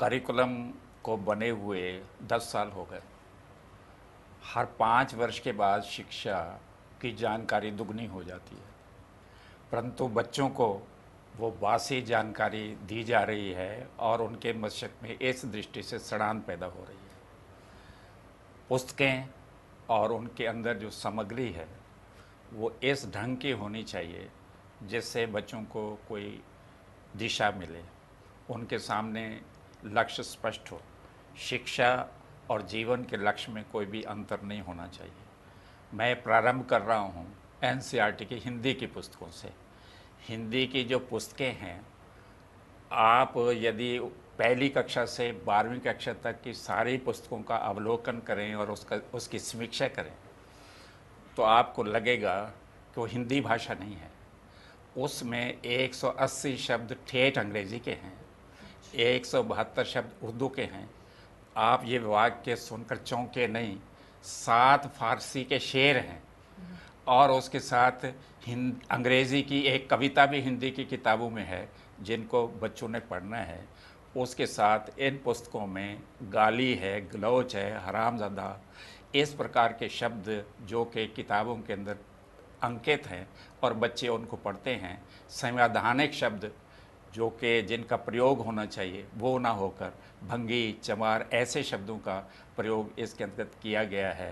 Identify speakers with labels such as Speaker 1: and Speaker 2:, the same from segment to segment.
Speaker 1: Curriculum को बने हुए 10 साल हो गए। हर 5 वर्ष के बाद शिक्षा की जानकारी दुगनी हो जाती है, परंतु बच्चों को वो बासी जानकारी दी जा रही है और उनके मस्तिष्क में इस दृष्टि से सड़ान पैदा हो रही है। पुस्तकें और उनके अंदर जो सामग्री है वो इस ढंग की होनी चाहिए जिससे बच्चों को कोई दिशा मिले, उनके सामने लक्ष्य स्पष्ट हो। शिक्षा और जीवन के लक्ष्य में कोई भी अंतर नहीं होना चाहिए। मैं प्रारंभ कर रहा हूँ एनसीईआरटी की हिंदी की पुस्तकों से। हिंदी की जो पुस्तकें हैं, आप यदि पहली कक्षा से 12वीं कक्षा तक की सारी पुस्तकों का अवलोकन करें और उसकी समीक्षा करें तो आपको लगेगा कि वो हिंदी भाषा नहीं है। उसमें 180 शब्द ठेठ अंग्रेज़ी के हैं, 172 शब्द उर्दू के हैं। आप ये वाक्य सुनकर चौंके नहीं, 7 फारसी के शेर हैं और उसके साथ अंग्रेज़ी की एक कविता भी हिंदी की किताबों में है जिनको बच्चों ने पढ़ना है। उसके साथ इन पुस्तकों में गाली है, गलौच है, हरामज़ादा, इस प्रकार के शब्द जो कि किताबों के अंदर अंकित हैं और बच्चे उनको पढ़ते हैं। संवैधानिक शब्द जो कि जिनका प्रयोग होना चाहिए वो ना होकर भंगी, चमार ऐसे शब्दों का प्रयोग इसके अंतर्गत किया गया है।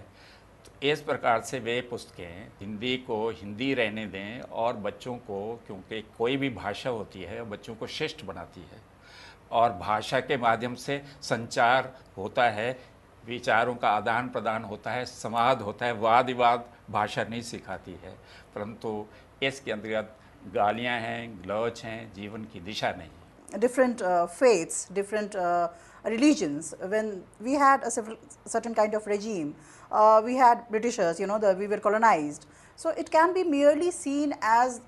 Speaker 1: तो इस प्रकार से वे पुस्तकें हिंदी को हिंदी रहने दें और बच्चों को, क्योंकि कोई भी भाषा होती है बच्चों को शिष्ट बनाती है और भाषा के माध्यम से संचार होता है, विचारों का आदान प्रदान होता है, संवाद होता है। वाद विवाद भाषा नहीं सिखाती है, परंतु इसके अंतर्गत गालियाँ हैं, गलौच हैं, जीवन की दिशा नहीं है।
Speaker 2: Different faiths, different religions. When we had a certain kind of regime, we had Britishers, we were colonized. So it can be merely seen as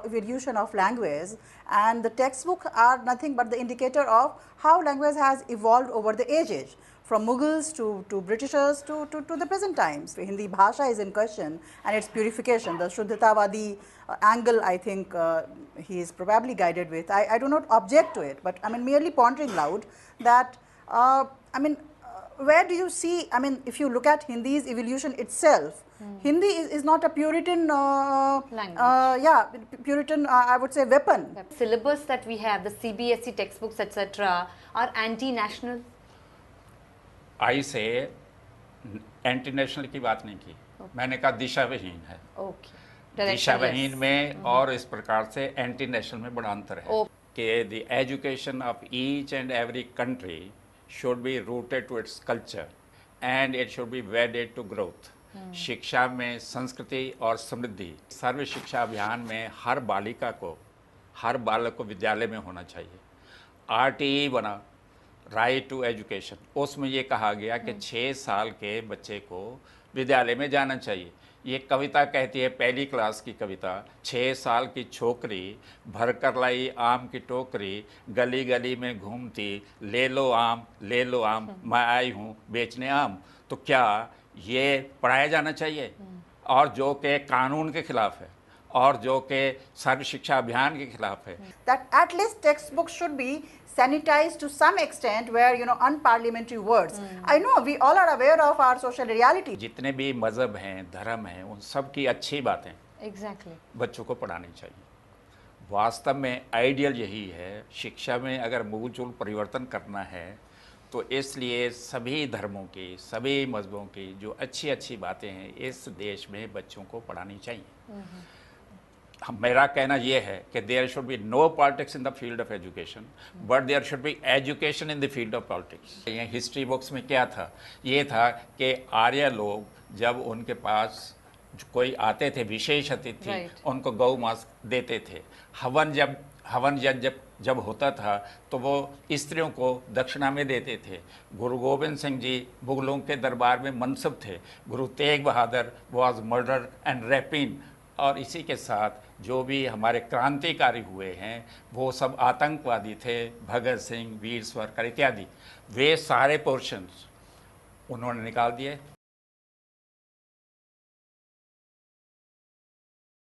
Speaker 2: evolution of language, and the textbook are nothing but the indicator of how language has evolved over the ages, from Mughals to Britishers to the present times. Hindi Bhasha is in question and its purification, the Shuddhatavadi angle, I think he is probably guided with. I do not object to it, but I mean merely pondering loud that where do you see, if you look at Hindi's evolution itself, Hindi is not a Puritan language. Puritan, I would say, weapon.
Speaker 3: The syllabus that we have, the CBSE textbooks, etc., are anti-national.
Speaker 1: आई से anti national की बात नहीं की, मैंने कहा दिशाविहीन है। दिशाविहीन में और इस प्रकार से एंटी नेशनल में बड़ा अंतर है कि the education of each and every country should be rooted to its culture and it should be wedded to growth. शिक्षा में संस्कृति और समृद्धि, सर्व शिक्षा अभियान में हर बालिका को, हर बालक को विद्यालय में होना चाहिए। RTE बना, राइट टू एजुकेशन, उसमें ये कहा गया कि 6 साल के बच्चे को विद्यालय में जाना चाहिए। ये कविता कहती है, पहली क्लास की कविता, 6 साल की छोकरी भर कर लाई आम की टोकरी, गली गली में घूमती, ले लो आम ले लो आम, मैं आई हूँ बेचने आम। तो क्या ये पढ़ाया जाना चाहिए? और जो कि कानून के खिलाफ है और जो कि सर्व शिक्षा अभियान के खिलाफ है।
Speaker 2: That at least textbooks should be sanitized to some extent where unparliamentary words. I know we all are aware of our social reality.
Speaker 1: जितने भी मजहब हैं, धर्म हैं, उन सब की अच्छी बातें
Speaker 3: Exactly.
Speaker 1: बच्चों को पढ़ानी चाहिए। वास्तव में आइडियल यही है। शिक्षा में अगर मूलचूल परिवर्तन करना है तो इसलिए सभी धर्मों की, सभी मजहबों की जो अच्छी अच्छी बातें हैं इस देश में बच्चों को पढ़ानी चाहिए। मेरा कहना यह है कि there should be no politics in the field of education, but there should be education in the field of politics. ये हिस्ट्री बुक्स में क्या था? ये था कि आर्य लोग जब उनके पास कोई आते थे विशेष अतिथि, उनको गौ मांस देते थे। हवन जब होता था तो वो स्त्रियों को दक्षिणा में देते थे। गुरु गोविंद सिंह जी मुगलों के दरबार में मनसब थे। Guru Tegh Bahadur was murder and रेपिन। और इसी के साथ जो भी हमारे क्रांतिकारी हुए हैं वो सब आतंकवादी थे, भगत सिंह, वीर सावरकर इत्यादि। वे सारे पोर्शंस उन्होंने निकाल दिए।